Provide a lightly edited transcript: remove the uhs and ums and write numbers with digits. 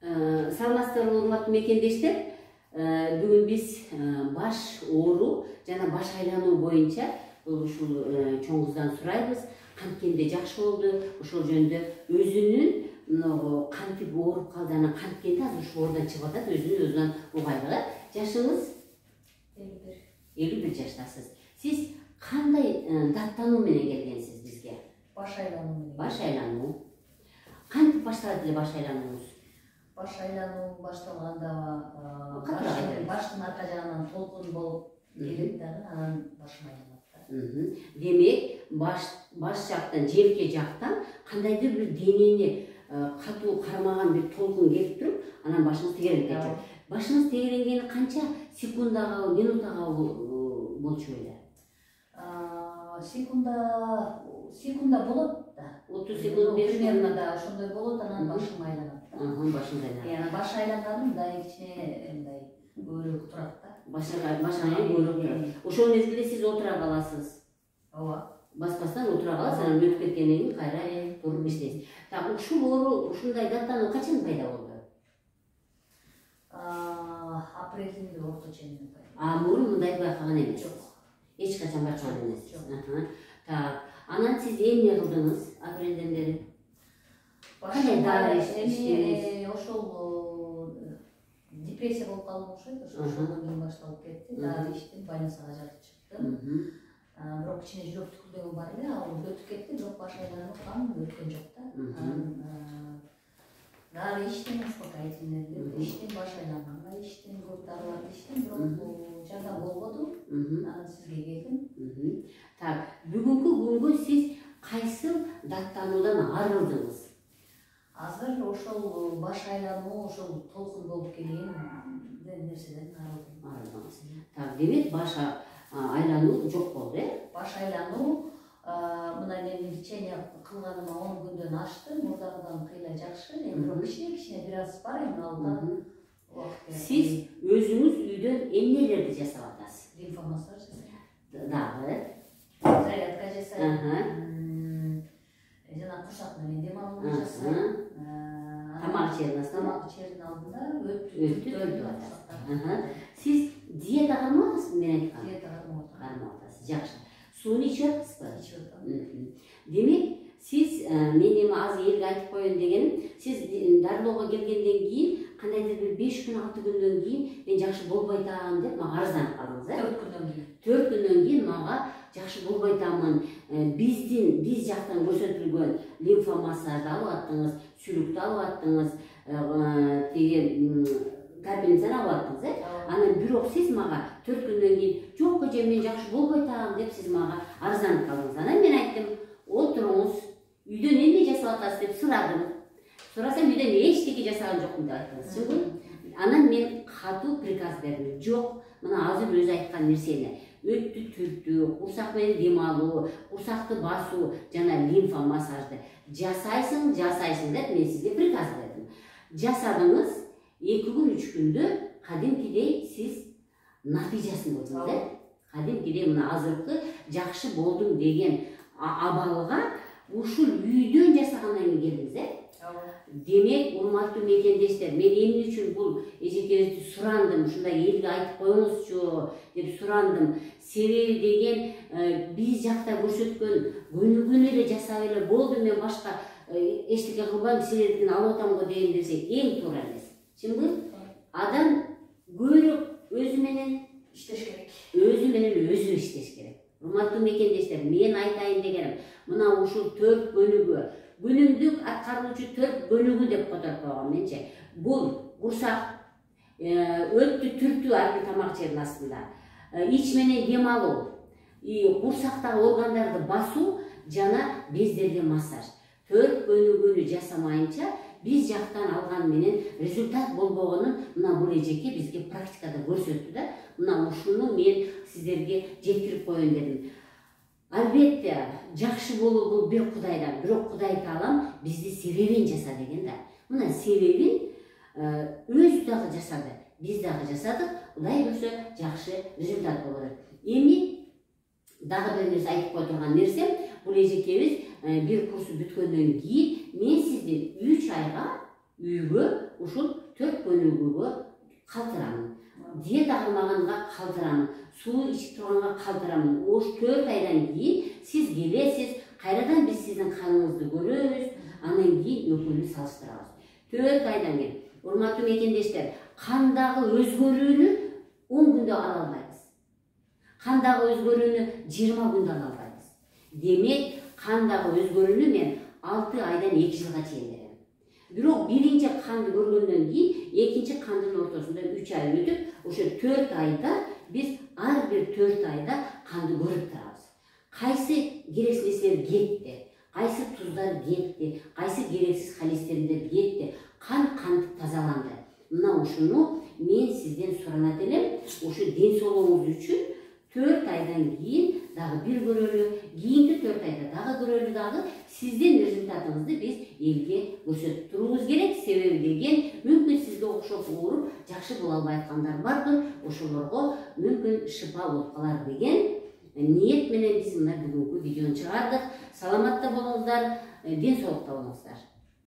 Саламатсыздарбы, урматтуу мекендештер. Бүгүн биз баш оору жана баш айлануу боюнча ушул чоң кыздан сурайбыз. Канткенде жакшы болду, ошол жөнүндө өзүнүн кантип ооруп калды, анан канткенде азыр ушул оордон чыгып атат, өзүнөн угайлы. Жашыңыз 51 жаштасыз. Сиз кандай даттануу менен келгенсиз бизге? Баш айлануу менен. Баш айлануу. Кантип башталат эле баш айланууңуз? Баш айлануу башталганда баштын арка жагынан толкун болуп келет дагы, анан башым айланат да. Демек, баш жактан, желке жактан кандайдыр бир денени катуу кармаган бир толкун келип туруп, анан башыңыз тегерелип кетет. Башыңыз тегеренгени канча секундага, минутага болчу эле? Секунда болот да. 30 секунд примерно да ошондой болот, анан башым айланат. Башыңыз айланат. Баш айланганым мындай кичине мындай көбүрөөк турат да. Башыңыз көбүрөөк турат. Ошол мезгилде сиз отура каласыз. Ооба. Баспастан отура каласыз, анан өтүп кеткенден кийин кайра туруп иштейсиз. Так, ушул оору, ушундай даттануу качан пайда болду? Апрелдин орто ченинде пайда болду. Мурун мындай байкаган эмес. Жок. Эч качан байкаган эмес. Так, анан сиз эмне кылдыңыз апрелден бери? Кандай дары иштедиңиз? Ошол депрессия болуп калдым окшойт, ошондон кийин башталып кетти. Дары иштим, больницага жатып чыктым. Бирок кичине жүрөк түкүлдөгү бар эле, ал өтүп кетти, бирок баш айланып калган өткөн жок да. Дары иштим, успокоительный иштим, баш айланганга иштим, көп дарыларды иштим, бирок жардам болбоду. Анан сизге келдим. Так, бүгүнкү күнгө сиз кайсыл даттануудан арылдыңыз? Азыр ошол баш айлануу, ошол толкун болуп келген нерседен арылдыңыз. Так, демек баш айлануу жок болду, Баш айлануу мына мен лечение кылганыма 10 күндөн ашты, мурдагыдан кыйла жакшы, эми бирок кичине бир аз бар, эми алда убакыт керек. Сиз өзүңүз үйдөн эмнелерди жасап атасыз? Лимфомассаж жасайм. Дагы? Зарядка жасайм. Жана курсак менен дем алуу жасайм. Тамак ичердин алдында өтүп атасыз. Сиз диета кармап атасызбы, мен айткан? Диета кармап атасыз. Жакшы. Сууну ичип атасызбы? Ичип атам. Демек, сиз мен эми аз элге айтып коеюн дегеним, сиз дарылоого келгенден кийин кандайдыр бир 5 күн 6 күндөн кийин мен жакшы болбой атам деп мага арызданып калдыңыз, 4 күндөн кийин. 4 күндөн кийин мага жакшы болбой атамын. Биз жактан көрсөтүлгөн лимфомассажды алып аттыңыз, сүлүктү алып аттыңыз, капельницаны алып аттыңыз, Анан бирок сиз мага 4 күндөн кийин жок эже мен жакшы болбой атам деп сиз мага арызданып калдыңыз. Анан мен айттым, отуруңуз, үйдөн эмне жасап атасыз деп сурадым. Сурасам үйдөн эчтеке жасаган жокмун деп айттыңыз, чынбы? Анан мен катуу приказ бердим. Жок, мына азыр өзү айткан нерсени өттү түртүү, курсак менен дем алуу, курсакты басуу жана лимфа массажды жасайсың деп мен сизге приказ бердим. Жасадыңыз, 2 күн 3 күндө кадимкидей сиз натыйжасын көрдүңүз, кадимкидей мына азыркы жакшы болдум деген абалга ушул үйдөн жасагандан кийин келдиңиз, Демек, урматтуу мекендештер, мен эмне үчүн бул эжекебизди сурандым, ушундай элге айтып коюңузчу деп сурандым. Себеби деген биз жакта көрсөткөн көнүгүүнү эле жасап эле болду, мен башка эчтеке кылбайм, силердикин алып атам го деген нерсе эң туура эмес. Чынбы? Адам көбүрөөк өзү менен иштеш керек. Өзү менен өзү иштеш керек. Урматтуу мекендештер, мен айтайын дегеним, мына ушул 4 көнүгүү, күнүмдүк аткаруучу 4 көнүгүү деп которуп койгон менчи. Бул курсак, өттү түртүү ар бир тамак жердин астында, ич менен дем алуу, курсактагы органдарды басуу жана бездерге массаж. 4 көнүгүүнү жасамайынча биз жактан алган менен результат болбогонун мына бул эжеке бизге практикада көрсөттү да. Мына ушуну мен сиздерге жеткирип коеюн дедим. Албетте, жакшы болуу бул бир Кудайдан, бирок Кудай таалам бизди себебин жаса деген да. Мына себебин өзү дагы жасады, биз дагы жасадык, Кудай көрсө жакшы результат болот. Эми дагы бир нерсе айтып кое турган нерсем, бул эжекебиз бир курсу бүткөндөн кийин мен сизди 3 айга үйгө ушул 4 көнүгүүгө калтырамын. Диета кылмаганга калтырамын. Суу ичип турганга калтырамын. Ош 4 айдан кийин сиз келесиз, кайрадан биз сиздин каныңызды көрөбүз, анан кийин өкүлдү салыштырабыз. 4 айдан кийин. Урматтуу мекендештер, кандагы өзгөрүүнү 10 күндө ала албайбыз. Кандагы өзгөрүүнү 20 күндө ала албайбыз. Демек, кандагы өзгөрүүнү мен 6 айдан 2 жылга чейин берем. Бирок биринчи канды көргөндөн кийин, экинчи кандын ортосунда 3 ай өтүп, ошо 4 айда биз ар бир 4 айда канды көрүп турабыз. Кайсы керексиз нерселер кетти, кайсы туздар кетти, кайсы керексиз холестериндер кетти, канды тазаланды. Мына ушуну мен сизден суранат элем. Ушу ден соолугуңуз үчүн 4 айдан кийин дагы бир көрөлү, кийинки 4 айда дагы көрөлү, дагы сиздин результатыңызды биз элге көрсөтүп турубуз керек. Себеби деген, мүмкүн сизге окшоп ооруп жакшы боло албай аткандар бардыр. Ошолорго мүмкүн шыпа болуп калар деген ниет менен биз мына бүгүнкү видеону чыгардык. Саламатта болуңуздар, ден соолукта болуңуздар.